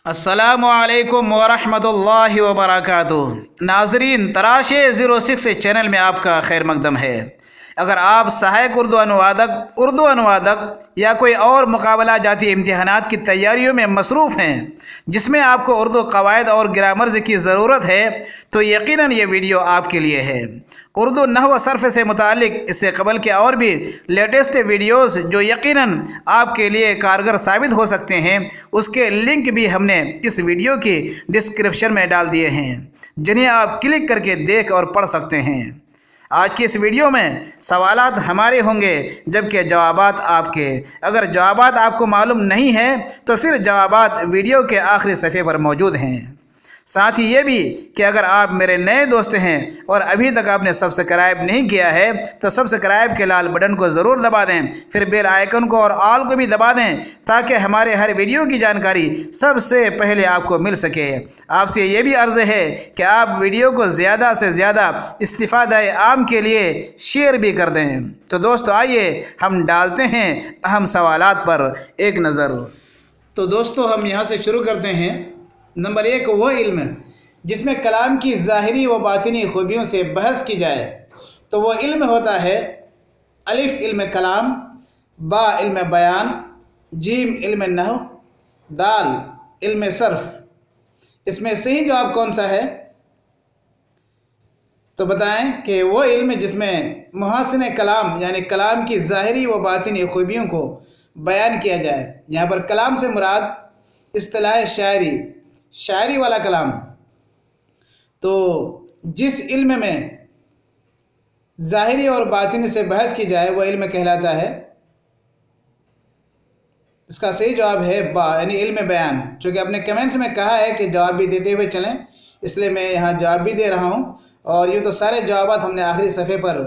अस्सलामुअलैकुम वरहमतुल्लाहि वबरकातुहू। नाजरीन, तराशे 06 चैनल में आपका खैर मकदम है। अगर आप सहायक उर्दू अनुवादक, उर्दू अनुवादक या कोई और मुकाबला जाती इम्तिहानात की तैयारियों में मसरूफ़ हैं जिसमें आपको उर्दू कवायद और ग्रामर्स की ज़रूरत है, तो यकीनन ये वीडियो आपके लिए है। उर्दू नहव सर्फ से मुतालिक इससे कबल के और भी लेटेस्ट वीडियोस जो यकीनन आपके लिए कारगर साबित हो सकते हैं, उसके लिंक भी हमने इस वीडियो की डिस्क्रिप्शन में डाल दिए हैं, जिन्हें आप क्लिक करके देख और पढ़ सकते हैं। आज की इस वीडियो में सवालात हमारे होंगे जबकि जवाबात आपके। अगर जवाबात आपको मालूम नहीं है तो फिर जवाबात वीडियो के आखिरी सफ़े पर मौजूद हैं। साथ ही ये भी कि अगर आप मेरे नए दोस्त हैं और अभी तक आपने सब्सक्राइब नहीं किया है तो सब्सक्राइब के लाल बटन को ज़रूर दबा दें, फिर बेल आइकन को और ऑल को भी दबा दें ताकि हमारे हर वीडियो की जानकारी सबसे पहले आपको मिल सके। आपसे ये भी अर्ज़ है कि आप वीडियो को ज़्यादा से ज़्यादा इस्तिफ़ादाए आम के लिए शेयर भी कर दें। तो दोस्तों, आइए हम डालते हैं अहम सवालात पर एक नज़र। तो दोस्तों, हम यहाँ से शुरू करते हैं। नंबर 1, वो इल्म जिसमें कलाम की ज़ाहिरी व बातिनी खूबियों से बहस की जाए तो वो इल्म होता है अलिफ इल्म कलाम, बा इल्म बयान, जीम इल्म नहव, दाल इल्म सर्फ। इसमें सही जवाब कौन सा है? तो बताएं कि वो इल्म जिसमें मुहस्सिन कलाम यानी कलाम की ज़ाहिरी व बातिनी खूबियों को बयान किया जाए। यहाँ पर कलाम से मुराद इस्तिलाह शायरी वाला कलाम। तो जिस इल्म में ज़ाहिरी और बातिनी से बहस की जाए वह इल्म कहलाता है। इसका सही जवाब है बा यानी इल्म बयान। चूँकि आपने कमेंट्स में कहा है कि जवाब भी देते हुए चलें, इसलिए मैं यहाँ जवाब भी दे रहा हूँ। और यूँ तो सारे जवाबात हमने आखिरी सफ़े पर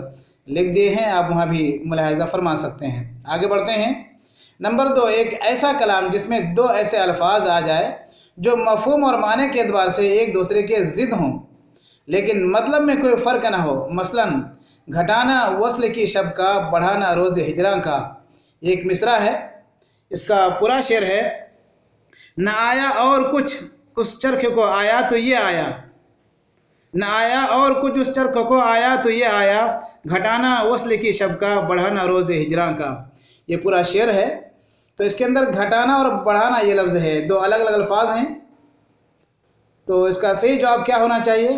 लिख दिए हैं, आप वहाँ भी मुलाहिज़ा फरमा सकते हैं। आगे बढ़ते हैं। नंबर 2, एक ऐसा कलाम जिसमें दो ऐसे अल्फाज आ जाए जो मफ़हूम और माने के एतबार से एक दूसरे के ज़िद हों लेकिन मतलब में कोई फ़र्क ना हो। मसलन घटाना वस्ल की शब का, बढ़ाना रोज़ हिजरा का। एक मिसरा है, इसका पूरा शेर है। न आया और कुछ उस चरख को आया तो ये आया, न आया और कुछ उस चरख को आया तो ये आया, घटाना वस्ल की शब का, बढ़ाना रोज़ हिजरा का। ये पूरा शेर है। तो इसके अंदर घटाना और बढ़ाना ये लफ्ज़ है, दो अलग अलग अल्फाज हैं। तो इसका सही जवाब क्या होना चाहिए?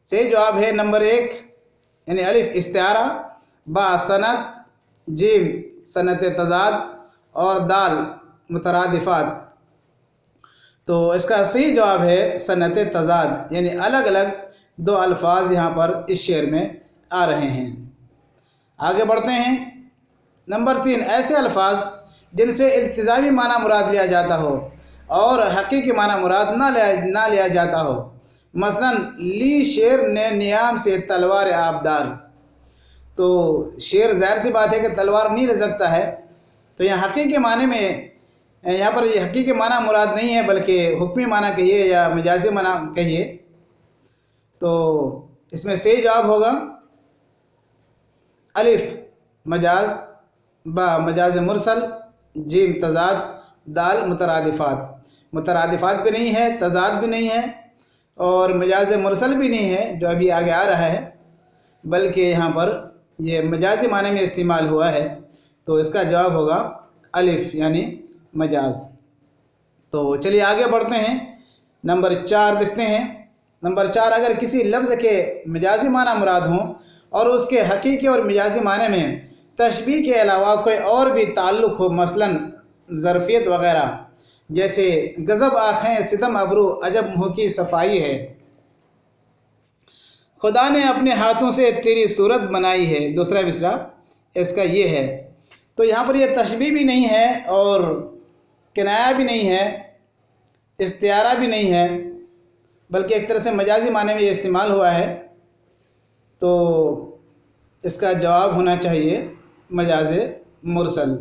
सही जवाब है नंबर 1 यानी अलिफ इस्तिआरा, बा सनत, जीम सनत तज़ाद और दाल मुतरादिफात। तो इसका सही जवाब है सनत तज़ाद यानी अलग अलग दो अल्फाज यहाँ पर इस शेर में आ रहे हैं। आगे बढ़ते हैं। नंबर 3, ऐसे अल्फाज जिनसे इल्तिज़ामी माना मुराद लिया जाता हो और हकीकी माना मुराद ना लिया जाता हो। मसलन ली शेर ने नियाम से तलवार आबदार। तो शेर ज़ाहिर सी बात है कि तलवार नहीं ले सकता है। तो यहाँ हकीकी माने में, यहाँ पर ये हकीकी माना मुराद नहीं है बल्कि हुक्मी माना कहिए या मजाजी माना कहिए। तो इसमें सही जवाब होगा अलिफ मजाज, बा मजाज मुरसल, जीम तज़ाद, दाल मुतरादिफात। मुतरादिफात भी नहीं है, तज़ाद भी नहीं है और मजाज मुरसल भी नहीं है जो अभी आगे आ रहा है, बल्कि यहाँ पर ये मजाजी माने में इस्तेमाल हुआ है। तो इसका जवाब होगा अलिफ यानी मजाज। तो चलिए आगे बढ़ते हैं। नंबर 4 देखते हैं। नंबर 4, अगर किसी लफ्ज़ के मजाजी माना मुराद हों और उसके हकीकी और मजाजी माने में तशबीह के अलावा कोई और भी ताल्लुक़ हो, मसलन ज़रफ़ियत वग़ैरह, जैसे गज़ब आँखें सितम अबरू अजब मुँह की सफाई है, खुदा ने अपने हाथों से तेरी सूरत बनाई है। दूसरा मिसरा इसका ये है। तो यहाँ पर यह तशबीह भी नहीं है और किनाया भी नहीं है, इस्तिआरा भी नहीं है, बल्कि एक तरह से मजाजी माने में ये इस्तेमाल हुआ है। तो इसका जवाब होना चाहिए मजाज मुरसल।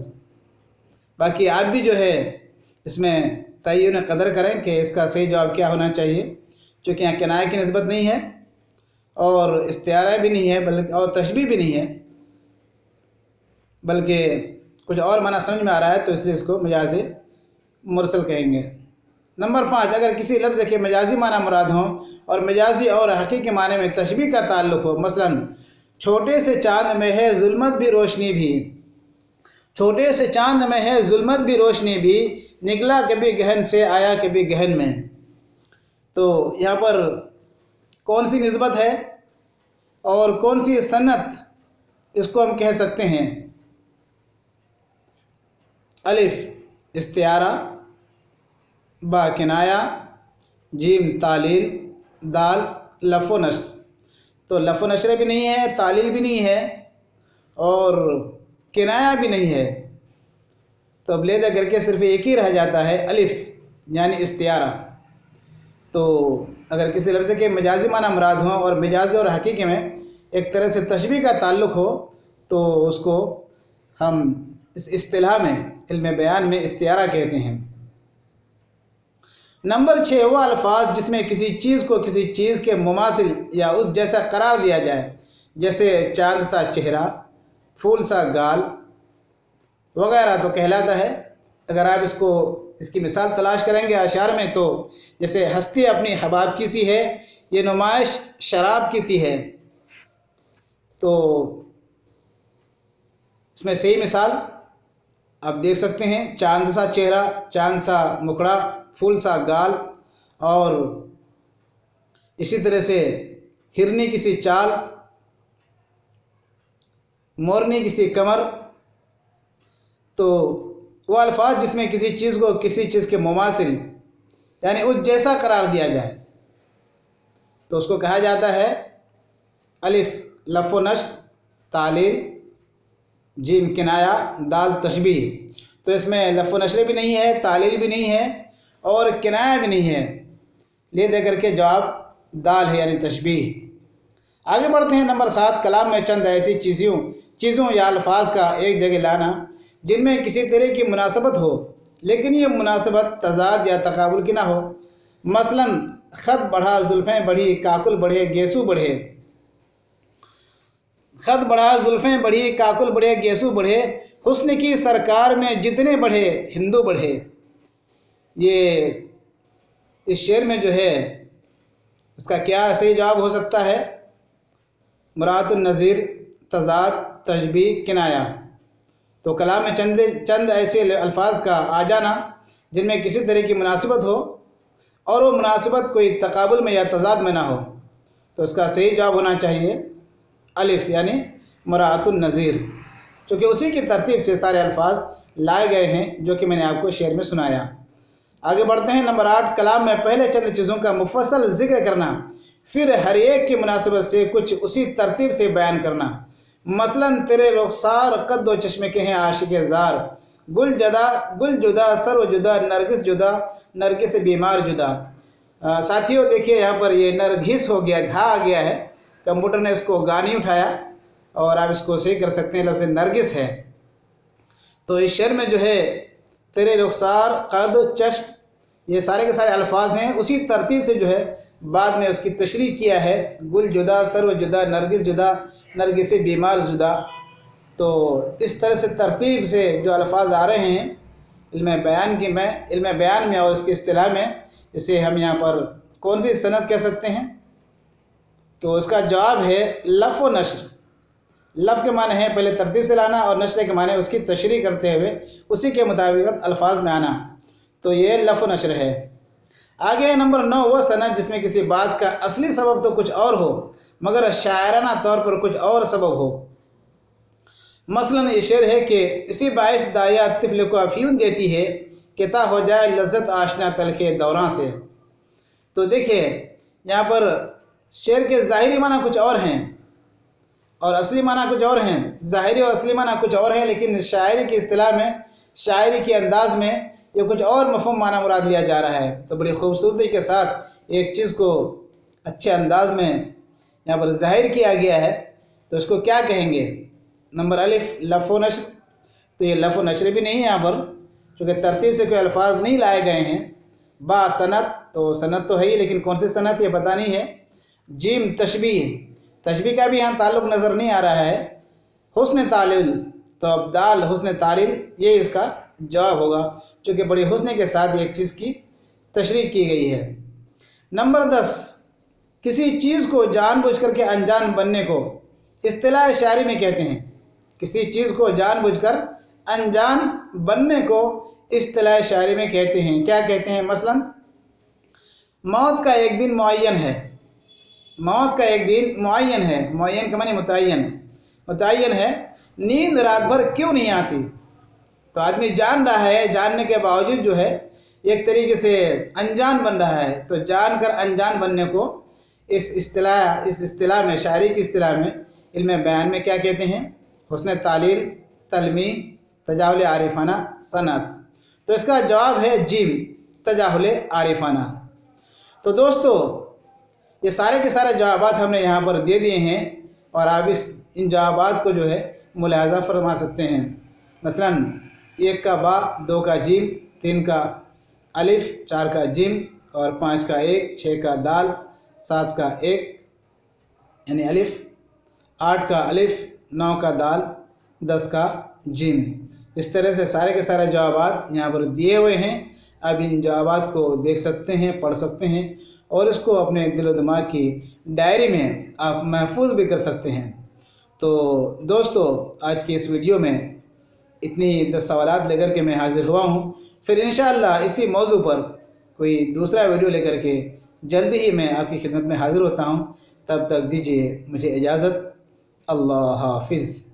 बाकी आप भी जो है इसमें तय्युन कदर करें कि इसका सही जवाब क्या होना चाहिए, क्योंकि यहाँ किनाया की निस्बत नहीं है और इस्तिआरा भी नहीं है बल्कि और तशबीह भी नहीं है, बल्कि कुछ और माना समझ में आ रहा है, तो इसलिए इसको मजाज मुरसल कहेंगे। नंबर 5, अगर किसी लफ्ज़ के मजाजी माना मुराद हों और मजाजी और हकीकी माने में तशबीह का ताल्लुक़ हो, मसलन छोटे से चाँद में है जुल्मत भी रोशनी भी, छोटे से चाँद में है जुल्मत भी रोशनी भी, निकला कभी गहन से आया कभी गहन में। तो यहाँ पर कौन सी निस्बत है और कौन सी सन्नत, इसको हम कह सकते हैं। अलिफ इस्तियारा, बा किनाया, जीम तालील, दाल लफ़ व नश्र। तो लफ़ व नश्र भी नहीं है, तालील भी नहीं है और किनाया भी नहीं है। तो अब लेदा करके सिर्फ एक ही रह जाता है, अलिफ यानी इस्तियारा। तो अगर किसी लफ्ज़ के मजाजी माना मुराद हो और मजाजी और हकीकी में एक तरह से तशबीह का ताल्लुक़ हो तो उसको हम इस इस्तिलाह में इल्म बयान में इस्तियारा कहते हैं। नंबर 6, वो अल्फाज जिसमें किसी चीज़ को किसी चीज़ के मुमासिल या उस जैसा करार दिया जाए, जैसे चांद सा चेहरा, फूल सा गाल वगैरह, तो कहलाता है। अगर आप इसकी मिसाल तलाश करेंगे अशार में, तो जैसे हस्ती अपनी हबाब की सी है, ये नुमाइश शराब की सी है। तो इसमें सही मिसाल आप देख सकते हैं, चांद सा चेहरा, चांद सा मुखड़ा, फूल सा गाल, और इसी तरह से हिरनी की सी चाल, मोरनी की सी कमर। तो वो अल्फाज जिसमें किसी चीज़ को किसी चीज़ के मुमासिल यानी उस जैसा करार दिया जाए तो उसको कहा जाता है अलिफ लफ़ व नश्र, तालील, जीम किनाया, दाल तशबीह। तो इसमें लफ़ व नश्र भी नहीं है, तालील भी नहीं है और किनाया भी नहीं है, ले दे करके जवाब दाल है यानी तशबीह। आगे बढ़ते हैं। नंबर 7, कलाम में चंद ऐसी चीज़ों या अल्फाज का एक जगह लाना जिनमें किसी तरह की मुनासबत हो लेकिन ये मुनासबत तज़ाद या तकाबुल की ना हो। मसलन ख़त बढ़ा जुल्फ़ें बढ़ी, काकुल बढ़े गेसू बढ़े। ख़त बढ़ा जुल्फ़ें बढ़ी, काकुल बढ़े गेसू बढ़े, हुस्न की सरकार में जितने बढ़े हिंदू बढ़े। ये इस शेर में जो है इसका क्या सही जवाब हो सकता है? मुरादुन नज़ीर, तज़ाद, तशबीह, किनाया। तो कलाम में चंद ऐसे अल्फाज का आ जाना जिनमें किसी तरह की मुनासिबत हो और वो मुनासिबत कोई तकाबुल में या तज़ाद में ना हो, तो इसका सही जवाब होना चाहिए अलिफ यानी मुरादुन नज़ीर, क्योंकि उसी की तरतीब से सारे अल्फाज लाए गए हैं जो कि मैंने आपको शेर में सुनाया। आगे बढ़ते हैं। नंबर 8, कलाम में पहले चंद चीज़ों का मुफस्सल ज़िक्र करना, फिर हर एक की मुनासिबत से कुछ उसी तरतीब से बयान करना। मसलन तेरे रुखसार कद व चश्मे के हैं आशिक़ ज़ार, गुल जुदा सर्व जुदा, नरगिस जुदा नरगिस बीमार जुदा। साथियों देखिए यहाँ पर ये नरगिस हो गया, घा आ गया है, कंप्यूटर ने इसको गा नहीं उठाया और आप इसको सही कर सकते हैं, लफ्ज़ नरगिस है। तो इस शेर में जो है तेरे रुखसार कद चश्म ये सारे के सारे अल्फाज हैं, उसी तरतीब से जो है बाद में उसकी तशरीह किया है, गुल जुदा सर्व जुदा नरगिस जुदा नरगिस बीमार जुदा। तो इस तरह से तरतीब से जो अल्फाज आ रहे हैं इल्म बयान में और इसकी इस्तिलाह में, इसे हम यहाँ पर कौन सी सनद कह सकते हैं? तो इसका जवाब है लफ़ व नश्र। लफ़ के माने हैं पहले तरतीब से लाना और नश्र के माने उसकी तशरीह करते हुए उसी के मुताबिक अल्फाज में आना, तो ये लफ़ व नश्र है। आगे नंबर 9, वो सनद जिसमें किसी बात का असली सबब तो कुछ और हो मगर शायराना तौर पर कुछ और सबब हो। मसलन ये शेर है कि इसी बाइस दाया तिफल को अफीम देती है कि ता हो जाए लज्जत आशना तलखे दौरां से। तो देखिए यहाँ पर शेर के ज़ाहिरी माना कुछ और हैं और असली माना कुछ और हैं। ज़ाहिरी और असली माना कुछ और हैं, लेकिन शायरी की इस्तिलाह में, शायरी के अंदाज़ में ये कुछ और मफ़हूम माना मुराद लिया जा रहा है। तो बड़ी खूबसूरती के साथ एक चीज़ को अच्छे अंदाज में यहाँ पर ज़ाहिर किया गया है, तो इसको क्या कहेंगे? नंबर अलिफ लफ़ व नश्र। तो ये लफ़ व नश्र भी नहीं है यहाँ पर, क्योंकि तरतीब से कोई अल्फाज नहीं लाए गए हैं। बा सनत, तो सनत तो है ही लेकिन कौन सी सनत ये पता नहीं है। जीम तशबीह का भी यहाँ ताल्लुक़ नज़र नहीं आ रहा है। हुस्न तालील, तो अब दाल हुस्न तालील ये इसका जवाब होगा, चूँकि बड़ी हुस्न के साथ एक चीज़ की तशरीह की गई है। नंबर 10, किसी चीज़ को जानबूझ करके अनजान बनने को इस्तिलाह शायरी में कहते हैं। किसी चीज़ को जानबूझकर अनजान बनने को इस्तिलाह शायरी में कहते हैं। क्या कहते हैं? मसलन मौत का एक दिन मुअय्यन है। मौत का एक दिन मुअय्यन है। मुअय्यन का माने मुतय्यन, मुतय्यन है। नींद रात भर क्यों नहीं आती? तो आदमी जान रहा है, जानने के बावजूद जो है एक तरीके से अनजान बन रहा है। तो जानकर अनजान बनने को इस इस्तिलाह में, शायरी की इस्तिलाह में, इल्म बयान में क्या कहते हैं? हुस्न तालील, तलमी, तजाहुल आरिफाना, सनत। तो इसका जवाब है जीम, तजाहुल आरिफाना। तो दोस्तों ये सारे के सारे जवाबात हमने यहाँ पर दे दिए हैं और आप इन जवाबात को जो है मुलाहजा फरमा सकते हैं। मसलन 1 का बा, 2 का जीम, 3 का अलिफ, 4 का जिम और 5 का एक, 6 का दाल, 7 का एक यानी अलिफ, 8 का अलिफ, 9 का दाल, 10 का जिम। इस तरह से सारे के सारे जवाबात यहाँ पर दिए हुए हैं। अब इन जवाबात को देख सकते हैं, पढ़ सकते हैं और इसको अपने दिल व दिमाग की डायरी में आप महफूज भी कर सकते हैं। तो दोस्तों आज की इस वीडियो में इतनी 10 सवालात लेकर के मैं हाज़िर हुआ हूँ। फिर इंशाअल्लाह इसी मौजू पर कोई दूसरा वीडियो लेकर के जल्दी ही मैं आपकी खिदमत में हाज़िर होता हूँ। तब तक दीजिए मुझे इजाज़त। अल्लाह हाफिज़।